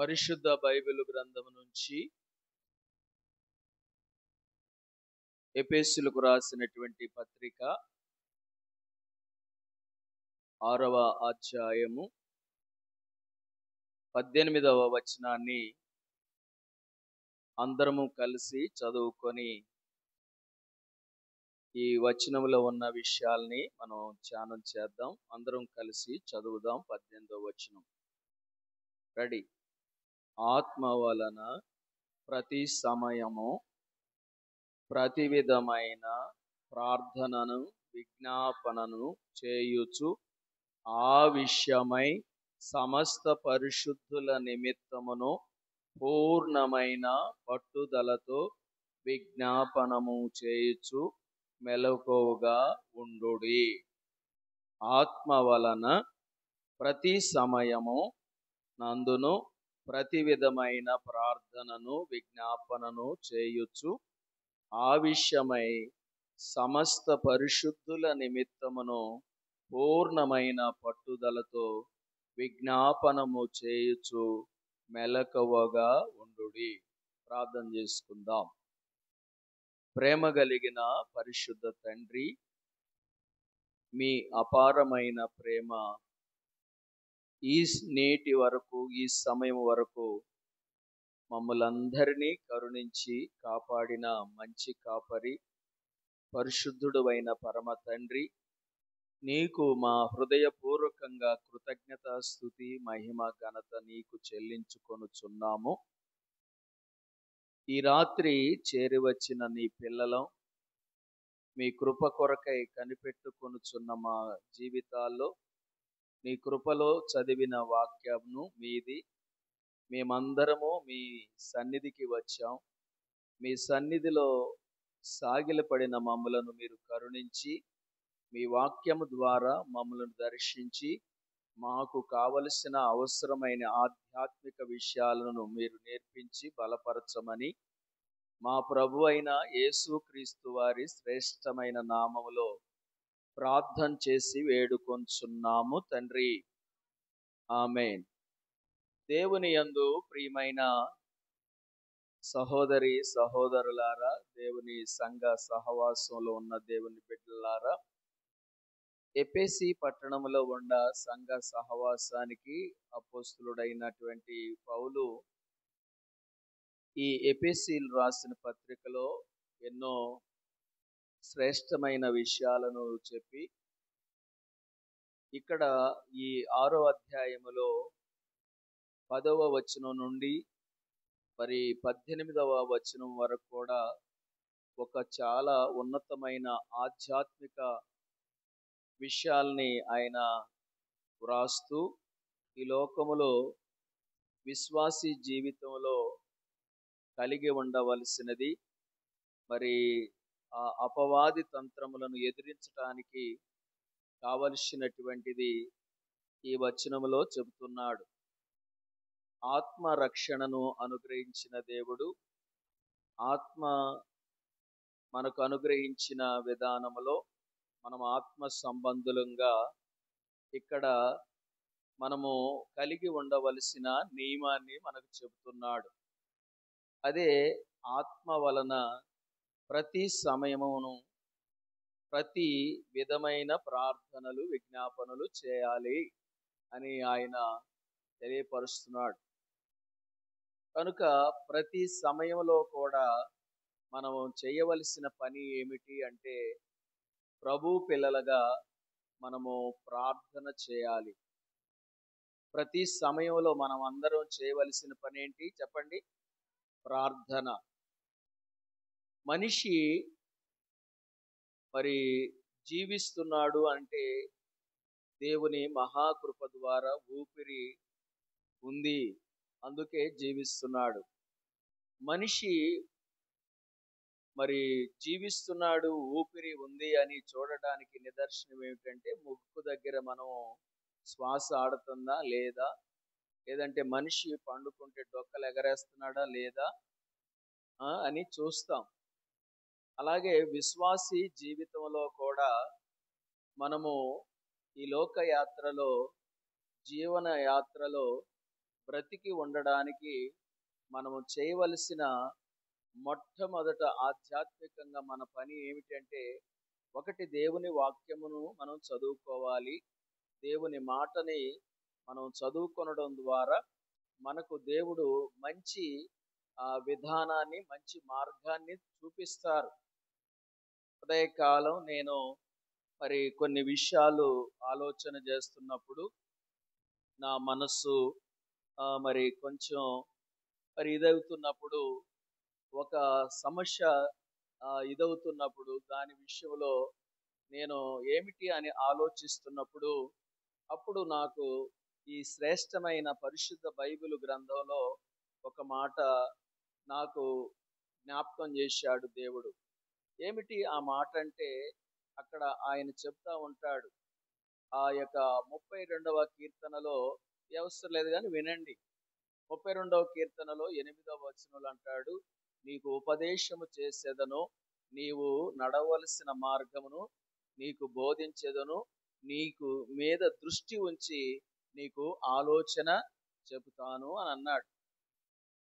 పరిశుద్ధ బైబిల్ గ్రంథం నుంచి ఎఫెసీయులకు రాసినటువంటి పత్రిక 6వ అధ్యాయము 18వ వచనాన్ని అందరము కలిసి చదువుకొని ఈ వచనంలో ఉన్న విషయాల్ని మనం ధ్యానం చేద్దాం. అందరం కలిసి చదువుదాం. 18వ వచనం. రెడీ. ఆత్మ వలన ప్రతి సమయము ప్రతి విధమైన ప్రార్థనను విజ్ఞాపనను చేయుచు ఆ విషయమై సమస్త పరిశుద్ధుల నిమిత్తమును పూర్ణమైన పట్టుదలతో విజ్ఞాపనము చేయుచు మెలకువగా ఉండుడి. ఆత్మ వలన ప్రతి సమయము నందును ప్రతి విధమైన ప్రార్థనను విజ్ఞాపనను చేయుచు ఆ విషయమై సమస్త పరిశుద్ధుల నిమిత్తమును పూర్ణమైన పట్టుదలతో విజ్ఞాపనము చేయుచు మెలకువగా ఉండుడి. ప్రార్థన చేసుకుందాం. ప్రేమ కలిగిన పరిశుద్ధ తండ్రి, మీ అపారమైన ప్రేమ ఈ నేటి వరకు, ఈ సమయం వరకు మమ్మలందరినీ కరుణించి కాపాడిన మంచి కాపరి, పరిశుద్ధుడు అయిన పరమ తండ్రి, నీకు మా హృదయపూర్వకంగా కృతజ్ఞత, స్తుతి, మహిమ, ఘనత నీకు చెల్లించుకొనుచున్నాము. ఈ రాత్రి చేరివచ్చిన నీ పిల్లలం మీ కృప కొరకై కనిపెట్టుకొనుచున్న మా జీవితాల్లో నీ కృపలో చదివిన వాక్యమును మీది. మేమందరము మీ సన్నిధికి వచ్చాం. మీ సన్నిధిలో సాగిలపడిన మమ్మలను మీరు కరుణించి మీ వాక్యము ద్వారా మమ్మలను దర్శించి మాకు కావలసిన అవసరమైన ఆధ్యాత్మిక విషయాలను మీరు నేర్పించి బలపరచమని మా ప్రభు అయిన యేసుక్రీస్తు వారి శ్రేష్టమైన నామములో ప్రార్థన చేసి వేడుకొంచున్నాము తండ్రి. ఆమేన్. దేవుని యందు ప్రియమైన సహోదరి సహోదరులారా, దేవుని సంఘ సహవాసంలో ఉన్న దేవుని బిడ్డలారా, ఎఫెసీ పట్టణంలో ఉన్న సంఘ సహవాసానికి అపోస్తులుడైనటువంటి పౌలు ఈ ఎఫెసీలు రాసిన పత్రికలో ఎన్నో శ్రేష్టమైన విషయాలను చెప్పి ఇక్కడ ఈ 6వ అధ్యాయములో 10వ వచనం నుండి మరి 18వ వచనం వరకు కూడా ఒక చాలా ఉన్నతమైన ఆధ్యాత్మిక విషయాల్ని ఆయన వ్రాస్తూ ఈ లోకములో విశ్వాసీ జీవితంలో కలిగి ఉండవలసినది, మరి ఆ అపవాది తంత్రములను ఎదిరించడానికి కావలసినటువంటిది ఈ వచనములో చెబుతున్నాడు. ఆత్మ రక్షణను అనుగ్రహించిన దేవుడు ఆత్మ మనకు అనుగ్రహించిన విధానములో మనం ఆత్మ సంబంధులంగా ఇక్కడ మనము కలిగి ఉండవలసిన నియమాన్ని మనకు చెబుతున్నాడు. అదే ఆత్మ వలన ప్రతి సమయమును ప్రతి విధమైన ప్రార్థనలు విజ్ఞాపనలు చేయాలి అని ఆయన తెలియపరుస్తున్నాడు. కనుక ప్రతి సమయంలో కూడా మనం చేయవలసిన పని ఏమిటి అంటే ప్రభు పిల్లలుగా మనము ప్రార్థన చేయాలి. ప్రతి సమయంలో మనం అందరం చేయవలసిన పని ఏంటి చెప్పండి? ప్రార్థన. మనిషి మరి జీవిస్తున్నాడు అంటే దేవుని మహాకృప ద్వారా ఊపిరి ఉంది, అందుకే జీవిస్తున్నాడు. మనిషి మరి జీవిస్తున్నాడు, ఊపిరి ఉంది అని చూడడానికి నిదర్శనం ఏమిటంటే ముక్కు దగ్గర మనం శ్వాస ఆడుతుందా లేదా, లేదంటే మనిషి పండుకుంటే డొక్కలు ఎగరేస్తున్నాడా లేదా అని చూస్తాం. అలాగే విశ్వాసీ జీవితంలో కూడా మనము ఈ లోక యాత్రలో, జీవన యాత్రలో బ్రతికి ఉండడానికి మనము చేయవలసిన మొట్టమొదట ఆధ్యాత్మికంగా మన పని ఏమిటంటే, ఒకటి దేవుని వాక్యమును మనం చదువుకోవాలి. దేవుని మాటని మనం చదువుకొనడం ద్వారా మనకు దేవుడు మంచి విధానాన్ని, మంచి మార్గాన్ని చూపిస్తారు. ఉదయకాలం నేను మరి కొన్ని విషయాలు ఆలోచన చేస్తున్నప్పుడు నా మనస్సు మరి కొంచెం ఇదవుతున్నప్పుడు, ఒక సమస్య ఇదవుతున్నప్పుడు దాని విషయంలో నేను ఏమిటి అని ఆలోచిస్తున్నప్పుడు, అప్పుడు నాకు ఈ శ్రేష్టమైన పరిశుద్ధ బైబిల్ గ్రంథంలో ఒక మాట నాకు జ్ఞాపకం చేశాడు దేవుడు. ఏమిటి ఆ మాట అంటే, అక్కడ ఆయన చెప్తా ఉంటాడు, ఆ యొక్క 32వ కీర్తనలో, అవసరం లేదు కానీ వినండి. 32వ కీర్తనలో 8వ వచనంలో అంటాడు, నీకు ఉపదేశము చేసేదను, నీవు నడవలసిన మార్గమును నీకు బోధించేదను, నీకు మీద దృష్టి ఉంచి నీకు ఆలోచన చెబుతాను అని అన్నాడు.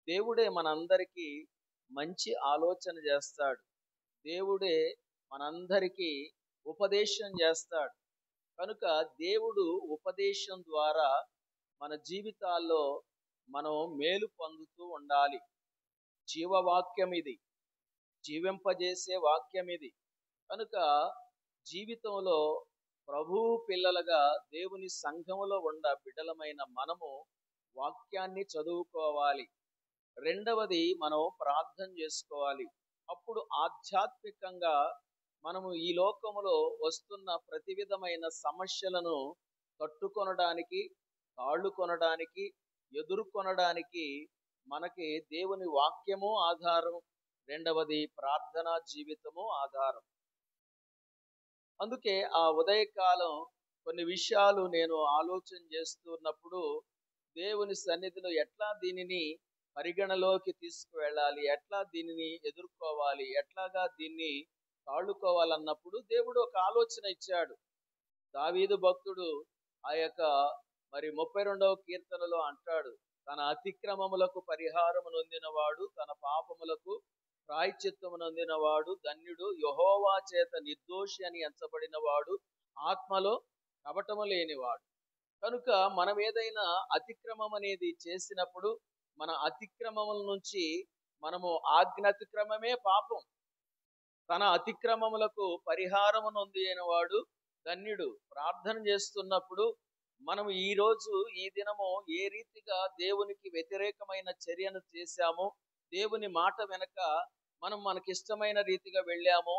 దేవుడే మనందరికీ మంచి ఆలోచన చేస్తాడు. దేవుడే మనందరికీ ఉపదేశం చేస్తాడు. కనుక దేవుడు ఉపదేశం ద్వారా మన జీవితాల్లో మనం మేలు పొందుతూ ఉండాలి. జీవవాక్యం ఇది, జీవింపజేసే వాక్యం ఇది. కనుక జీవితంలో ప్రభువు పిల్లలుగా దేవుని సంఘములో ఉన్న బిడ్డలమైన మనము వాక్యాన్ని చదువుకోవాలి. రెండవది, మనం ప్రార్థన చేసుకోవాలి. అప్పుడు ఆధ్యాత్మికంగా మనము ఈ లోకములో వస్తున్న ప్రతి విధమైన సమస్యలను తట్టుకొనడానికి, తాళుకొనడానికి, ఎదుర్కొనడానికి మనకి దేవుని వాక్యము ఆధారం. రెండవది, ప్రార్థనా జీవితము ఆధారం. అందుకే ఆ ఉదయకాలం కొన్ని విషయాలు నేను ఆలోచన చేస్తున్నప్పుడు, దేవుని సన్నిధిలో ఎట్లా దీనిని పరిగణలోకి తీసుకువెళ్ళాలి, ఎట్లా దీనిని ఎదుర్కోవాలి, ఎట్లాగా దీన్ని తాళుకోవాలన్నప్పుడు దేవుడు ఒక ఆలోచన ఇచ్చాడు. దావీదు భక్తుడు ఆ యొక్క 32వ కీర్తనలో అంటాడు, తన అతిక్రమములకు పరిహారము నొందినవాడు, తన పాపములకు ప్రాయశ్చిత్తము నొందినవాడు ధన్యుడు, యెహోవా చేత నిర్దోషి అని ఎంచబడినవాడు, ఆత్మలో కపటము లేనివాడు. కనుక మనం ఏదైనా అతిక్రమం అనేది చేసినప్పుడు, మన అతిక్రమముల నుంచి మనము అతిక్రమమే పాపం. తన అతిక్రమములకు పరిహారము నొందినవాడు ధన్యుడు. ప్రార్థన చేస్తున్నప్పుడు మనము ఈరోజు ఈ దినము ఏ రీతిగా దేవునికి వ్యతిరేకమైన చర్యను చేశామో, దేవుని మాట వెనక మనం మనకిష్టమైన రీతిగా వెళ్ళామో,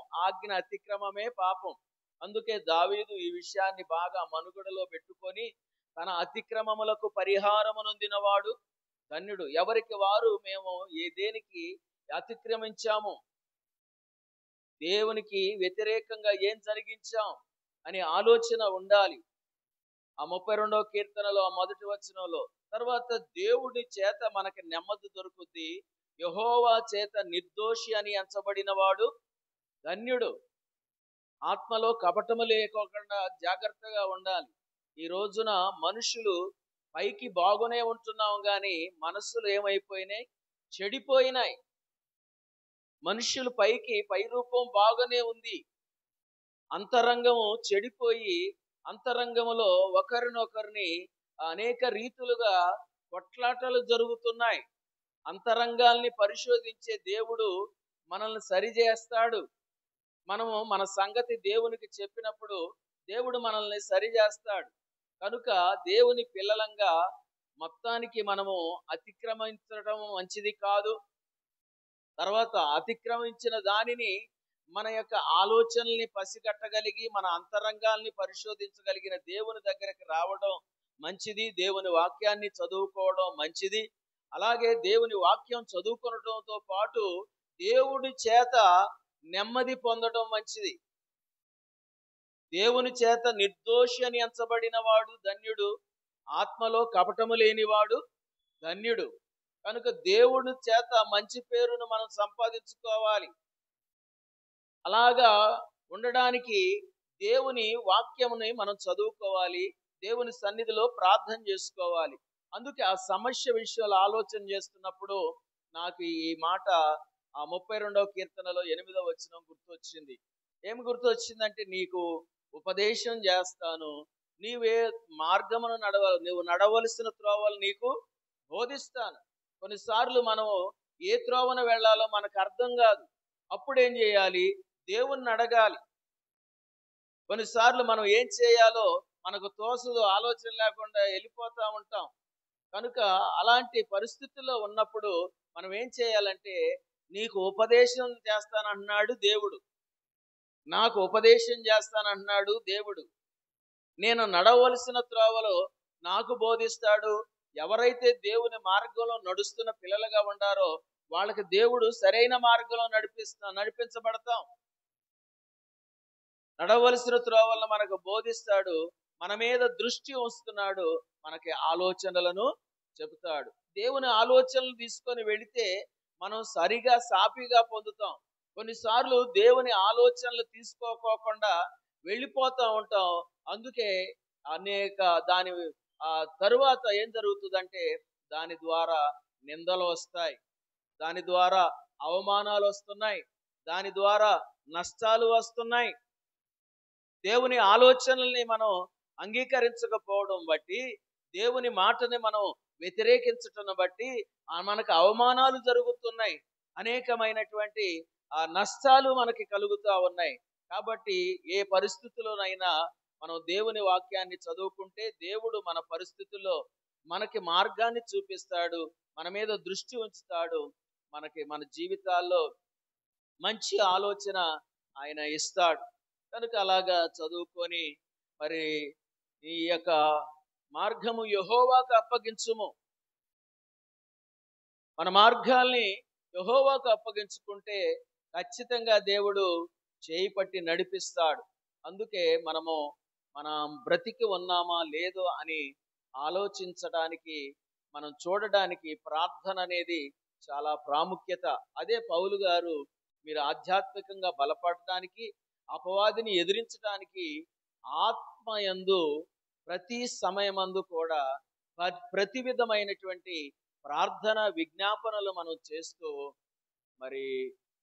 అతిక్రమమే పాపం. అందుకే దావీదు ఈ విషయాన్ని బాగా మనుగడలో పెట్టుకొని, తన అతిక్రమములకు పరిహారము నొందినవాడు ధన్యుడు. ఎవరికి వారు మేము దేనికి అతిక్రమించాము, దేవునికి వ్యతిరేకంగా ఏం జరిగించాం అనే ఆలోచన ఉండాలి. ఆ 32వ కీర్తనలో ఆ మొదటి వచనంలో, తర్వాత దేవుడి చేత మనకి నెమ్మది దొరుకుద్ది, యెహోవా చేత నిర్దోషి అని ఎంచబడిన వాడు ధన్యుడు. ఆత్మలో కపటము లేకోకుండా జాగ్రత్తగా ఉండాలి. ఈ రోజున మనుషులు పైకి బాగునే ఉంటున్నాం కానీ మనస్సులు ఏమైపోయినాయి, చెడిపోయినాయి. మనుషులు పై రూపం బాగానే ఉంది, అంతరంగము చెడిపోయి, అంతరంగములో ఒకరినొకరిని అనేక రీతులుగా కొట్లాటలు జరుగుతున్నాయి. అంతరంగాల్ని పరిశోధించే దేవుడు మనల్ని సరిచేస్తాడు. మనము మన సంగతి దేవునికి చెప్పినప్పుడు దేవుడు మనల్ని సరిచేస్తాడు. కనుక దేవుని పిల్లలంగా మొత్తానికి మనము అతిక్రమించడం మంచిది కాదు. తర్వాత అతిక్రమించిన దానిని మన యొక్క ఆలోచనల్ని పసిగట్టగలిగి, మన అంతరంగాల్ని పరిశోధించగలిగిన దేవుని దగ్గరికి రావడం మంచిది. దేవుని వాక్యాన్ని చదువుకోవడం మంచిది. అలాగే దేవుని వాక్యం చదువుకోవడంతో పాటు దేవుడి చేత నెమ్మది పొందడం మంచిది. దేవుని చేత నిర్దోషి అని ఎంచబడిన వాడు ధన్యుడు, ఆత్మలో కపటము లేనివాడు ధన్యుడు. కనుక దేవుని చేత మంచి పేరును మనం సంపాదించుకోవాలి. అలాగా ఉండడానికి దేవుని వాక్యముని మనం చదువుకోవాలి, దేవుని సన్నిధిలో ప్రార్థన చేసుకోవాలి. అందుకే ఆ సమస్య విషయాలు ఆలోచన చేస్తున్నప్పుడు నాకు ఈ మాట ఆ 32వ కీర్తనలో 8వ వచనం గుర్తొచ్చింది. ఏమి గుర్తొచ్చిందంటే, నీకు ఉపదేశం చేస్తాను, నీవే మార్గమును నువ్వు నడవలసిన త్రోవలు నీకు బోధిస్తాను. కొన్నిసార్లు మనము ఏ త్రోవన వెళ్ళాలో మనకు అర్థం కాదు. అప్పుడు ఏం చేయాలి? దేవుణ్ణి అడగాలి. కొన్నిసార్లు మనం ఏం చేయాలో మనకు తోసదు, ఆలోచన లేకుండా వెళ్ళిపోతా ఉంటాం. కనుక అలాంటి పరిస్థితుల్లో ఉన్నప్పుడు మనం ఏం చేయాలంటే, నీకు ఉపదేశం చేస్తానంటున్నాడు దేవుడు, నాకు ఉపదేశం చేస్తానంటున్నాడు దేవుడు, నేను నడవలసిన త్రోవలో నాకు బోధిస్తాడు. ఎవరైతే దేవుని మార్గంలో నడుస్తున్న పిల్లలుగా ఉండారో వాళ్ళకి దేవుడు సరైన మార్గంలో నడిపించబడతాం. నడవలసిన త్రోవలను మనకు బోధిస్తాడు, మన మీద దృష్టి ఉంచుతున్నాడు, మనకి ఆలోచనలను చెబుతాడు. దేవుని ఆలోచనలు తీసుకొని వెళితే మనం సరిగా సాపిగా పొందుతాం. కొన్నిసార్లు దేవుని ఆలోచనలు తీసుకోకుండా వెళ్ళిపోతూ ఉంటాం. అందుకే అనేక దాని తరువాత ఏం జరుగుతుందంటే, దాని ద్వారా నిందలు వస్తాయి, దాని ద్వారా అవమానాలు వస్తున్నాయి, దాని ద్వారా నష్టాలు వస్తున్నాయి. దేవుని ఆలోచనల్ని మనం అంగీకరించకపోవడం బట్టి, దేవుని మాటని మనం వ్యతిరేకించటం బట్టి మనకు అవమానాలు జరుగుతున్నాయి, అనేకమైనటువంటి నష్టాలు మనకి కలుగుతూ ఉన్నాయి. కాబట్టి ఏ పరిస్థితుల్లోనైనా మనం దేవుని వాక్యాన్ని చదువుకుంటే దేవుడు మన పరిస్థితుల్లో మనకి మార్గాన్ని చూపిస్తాడు, మన మీద దృష్టి ఉంచుతాడు, మన జీవితాల్లో మంచి ఆలోచన ఆయన ఇస్తాడు. కనుక అలాగా చదువుకొని మరి ఈ యొక్క మార్గము యెహోవాకు అప్పగించుము. మన మార్గాల్ని యెహోవాకు అప్పగించుకుంటే ఖచ్చితంగా దేవుడు చేయి పట్టి నడిపిస్తాడు. అందుకే మనం బ్రతికి ఉన్నామా లేదో అని ఆలోచించడానికి, మనం చూడడానికి ప్రార్థన అనేది చాలా ప్రాముఖ్యత. అదే పౌలు గారు, మీరు ఆధ్యాత్మికంగా బలపడటానికి, అపవాదిని ఎదిరించడానికి ఆత్మయందు ప్రతి సమయమందు కూడా ప్రతి విధమైనటువంటి ప్రార్థన విజ్ఞాపనలు మనం చేస్తూ మరి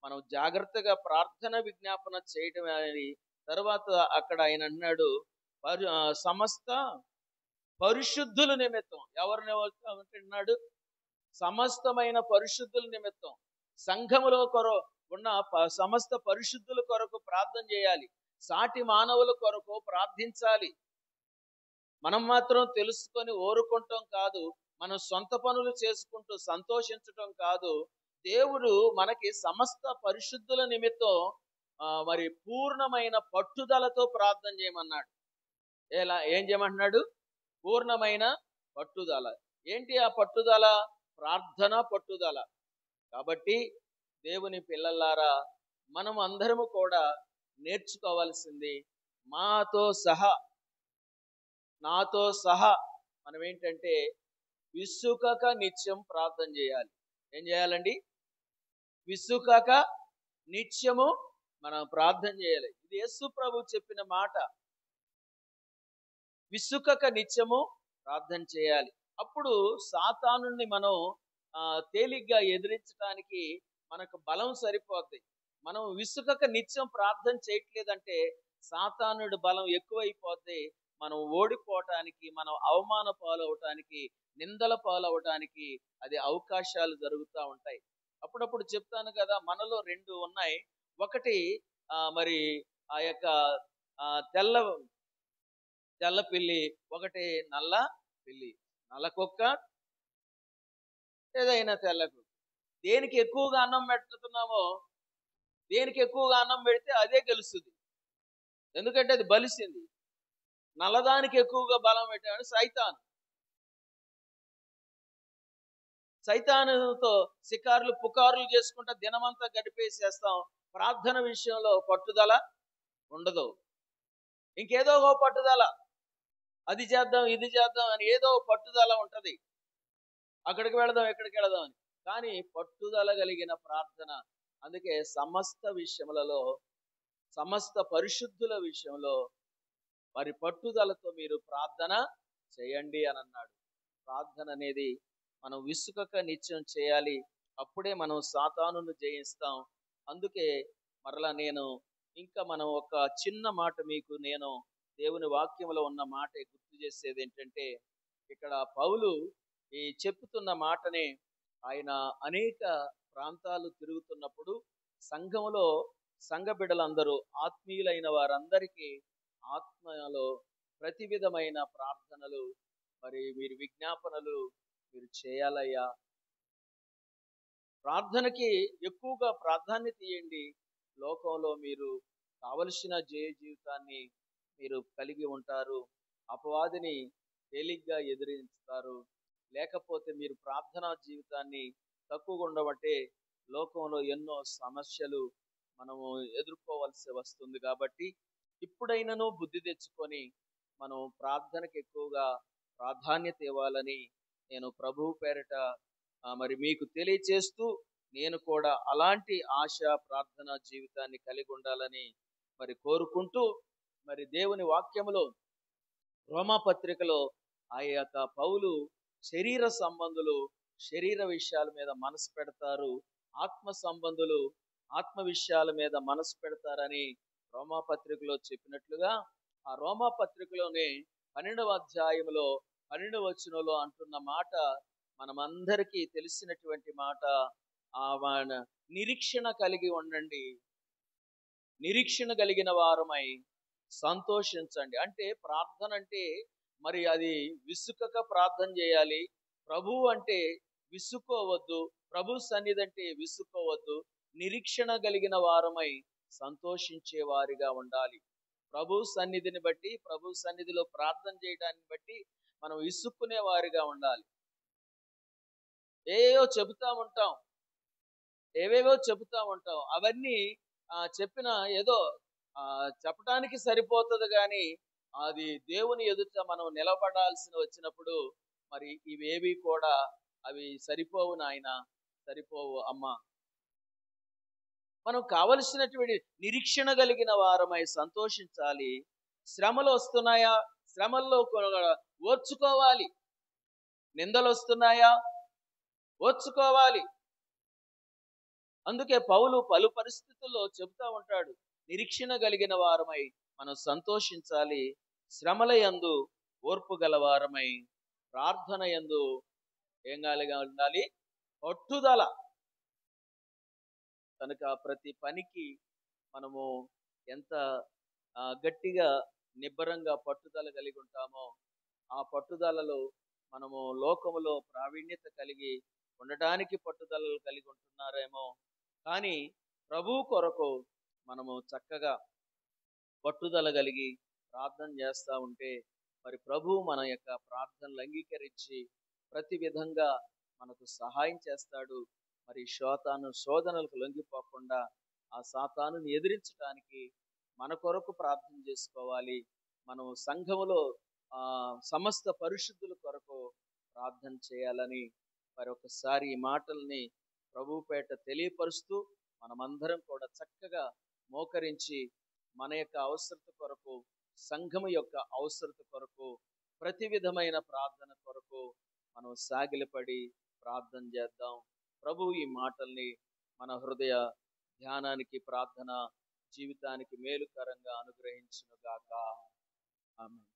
మనం జాగ్రత్తగా ప్రార్థన విజ్ఞాపన చేయటం అని. తర్వాత అక్కడ ఆయన అన్నాడు, సమస్త పరిశుద్ధుల నిమిత్తం. ఎవరి నిమిత్తం అంటున్నాడు? సమస్తమైన పరిశుద్ధుల నిమిత్తం, సంఘములో ఉన్న సమస్త పరిశుద్ధుల కొరకు ప్రార్థన చేయాలి. సాటి మానవుల కొరకు ప్రార్థించాలి. మనం మాత్రం తెలుసుకొని ఓరుకుంటాం కాదు, మనం సొంత పనులు చేసుకుంటూ సంతోషించటం కాదు. దేవుడు మనకి సమస్త పరిశుద్ధుల నిమిత్తం మరి పూర్ణమైన పట్టుదలతో ప్రార్థన చేయమన్నాడు. ఏం చేయమంటున్నాడు? పూర్ణమైన పట్టుదల. ఏంటి ఆ పట్టుదల? ప్రార్థన పట్టుదల. కాబట్టి దేవుని పిల్లలారా, మనం అందరము కూడా నేర్చుకోవాల్సింది, నాతో సహా మనం ఏంటంటే విసుకక నిత్యం ప్రార్థన చేయాలి. ఏం చేయాలండి? విసుకక నిత్యము మనం ప్రార్థన చేయాలి. ఇది యేసు ప్రభు చెప్పిన మాట. విసుకక నిత్యము ప్రార్థన చేయాలి. అప్పుడు సాతానుని మనం తేలిగ్గా ఎదిరించడానికి మనకు బలం సరిపోద్ది. మనం విసుకక నిత్యం ప్రార్థన చేయట్లేదంటే సాతానుడి బలం ఎక్కువైపోద్ది. మనం ఓడిపోవటానికి, మనం అవమాన పాలవటానికి, నిందల పాలవటానికి అది అవకాశాలు జరుగుతూ ఉంటాయి. అప్పుడప్పుడు చెప్తాను కదా, మనలో రెండు ఉన్నాయి. ఒకటి మరి ఆ యొక్క తెల్ల పిల్లి, ఒకటి నల్ల పిల్లి. నల్ల కుక్క, ఏదైనా తెల్ల కుక్క. దేనికి ఎక్కువగా అన్నం పెడుతున్నామో, దేనికి ఎక్కువగా అన్నం పెడితే అదే గెలుస్తుంది. ఎందుకంటే అది బలిసింది. నల్లదానికి ఎక్కువగా బలం పెట్టాడు సైతానుతో షికారులు పుకారులు చేసుకుంటా దినమంతా గడిపేసేస్తాం. ప్రార్థన విషయంలో పట్టుదల ఉండదు. ఇంకేదో ఒక పట్టుదల, అది చేద్దాం ఇది చేద్దాం అని ఏదో పట్టుదల ఉంటది. అక్కడికి వెళదాం ఇక్కడికి వెళదాం అని. కానీ పట్టుదల కలిగిన ప్రార్థన. అందుకే సమస్త పరిశుద్ధుల విషయంలో మరి పట్టుదలతో మీరు ప్రార్థన చేయండి అని అన్నాడు. ప్రార్థన అనేది మనం విసుకక నిత్యం చేయాలి. అప్పుడే మనం సాతానును జయిస్తాం. అందుకే మరలా నేను ఇంకా మనం ఒక చిన్న మాట మీకు నేను దేవుని వాక్యంలో ఉన్న మాట గుర్తు చేసేది ఏంటంటే, ఇక్కడ పౌలు ఈ చెప్పుతున్న మాటనే ఆయన అనేక ప్రాంతాలు తిరుగుతున్నప్పుడు సంఘంలో సంఘ బిడ్డలందరూ ఆత్మీయులైన వారందరికీ ఆత్మలో ప్రతి విధమైన ప్రార్థనలు మరి మీరు విజ్ఞాపనలు మీరు చేయాలయ్యా. ప్రార్థనకి ఎక్కువగా ప్రాధాన్యత ఇవ్వండి. లోకంలో మీరు కావలసిన జయ జీవితాన్ని మీరు కలిగి ఉంటారు. అపవాదిని తేలిగ్గా ఎదిరిస్తారు. లేకపోతే మీరు ప్రార్థనా జీవితాన్ని తక్కువగా ఉండబట్టే లోకంలో ఎన్నో సమస్యలు మనము ఎదుర్కోవాల్సి వస్తుంది. కాబట్టి ఇప్పుడైనను బుద్ధి తెచ్చుకొని మనం ప్రార్థనకి ఎక్కువగా ప్రాధాన్యత ఇవ్వాలని నేను ప్రభువు పేరట మరి మీకు తెలియచేస్తూ, నేను కూడా అలాంటి ఆశ ప్రార్థన జీవితాన్ని కలిగి ఉండాలని మరి కోరుకుంటూ, మరి దేవుని వాక్యములో రోమా పత్రికలో ఆ యొక్క పౌలు శరీర సంబంధులు శరీర విషయాల మీద మనసు పెడతారు, ఆత్మ సంబంధులు ఆత్మ విషయాల మీద మనసు పెడతారని రోమా పత్రికలో చెప్పినట్లుగా, ఆ రోమా పత్రికలోనే 12వ అధ్యాయంలో 12వ వచనంలో అంటున్న మాట మనమందరికీ తెలిసినటువంటి మాట. నిరీక్షణ కలిగి ఉండండి, నిరీక్షణ కలిగిన వారమై సంతోషించండి. అంటే ప్రార్థన అంటే మరి అది విసుకక ప్రార్థన చేయాలి. ప్రభువు అంటే విసుక్కోవద్దు, ప్రభు సన్నిధి అంటే విసుక్కోవద్దు. నిరీక్షణ కలిగిన వారమై సంతోషించే వారిగా ఉండాలి. ప్రభు సన్నిధిని బట్టి, ప్రభు సన్నిధిలో ప్రార్థన చేయడాన్ని బట్టి మనం విసుక్కునే వారిగా ఉండాలి. ఏవేవో చెబుతా ఉంటాం. అవన్నీ చెప్పిన ఏదో చెప్పడానికి సరిపోతుంది కానీ అది దేవుని ఎదుట మనం నిలబడాల్సి వచ్చినప్పుడు మరి ఇవేవి కూడా అవి సరిపోవు నాయన, సరిపోవు అమ్మా. మనం కావలసినటువంటి నిరీక్షణ కలిగిన వారమై సంతోషించాలి. శ్రమలు వస్తున్నాయా, శ్రమల్లో ఓర్చుకోవాలి. నిందలు వస్తున్నాయా, ఓర్చుకోవాలి. అందుకే పౌలు పలు పరిస్థితుల్లో చెబుతా ఉంటాడు, నిరీక్షణ కలిగిన వారమై మనం సంతోషించాలి. శ్రమల యందు ఓర్పు గలవారమై, ప్రార్థన యందు ఏం కలిగి ఉండాలి, పట్టుదల. కనుక ప్రతి పనికి మనము ఎంత గట్టిగా నిబ్బరంగా పట్టుదల కలిగి ఉంటామో, ఆ పట్టుదలలో మనము లోకములో ప్రావీణ్యత కలిగి ఉండటానికి పట్టుదలలు కలిగి ఉంటున్నారేమో, కానీ ప్రభు కొరకు మనము చక్కగా పట్టుదల కలిగి ప్రార్థన చేస్తూ ఉంటే మరి ప్రభు మన యొక్క ప్రార్థనలు అంగీకరించి ప్రతి విధంగా మనకు సహాయం చేస్తాడు. మరి శోధనలకు లొంగిపోకుండా ఆ సాతానుని ఎదిరించడానికి మన కొరకు ప్రార్థన చేసుకోవాలి. మనం సంఘములో సమస్త పరిశుద్ధుల కొరకు ప్రార్థన చేయాలని మరి ఒకసారి ఈ మాటల్ని ప్రభువుపేట తెలియపరుస్తూ, మనమందరం కూడా చక్కగా మోకరించి మన యొక్క అవసరత కొరకు, సంఘము యొక్క అవసరత కొరకు, ప్రతి విధమైన ప్రార్థన కొరకు మనం సాగిలపడి ప్రార్థన చేద్దాం. ప్రభు ఈ మాటల్ని మన హృదయ ధ్యానానికి, ప్రార్థన జీవితానికి మేలుకరంగా అనుగ్రహించును గాక. ఆమేన్.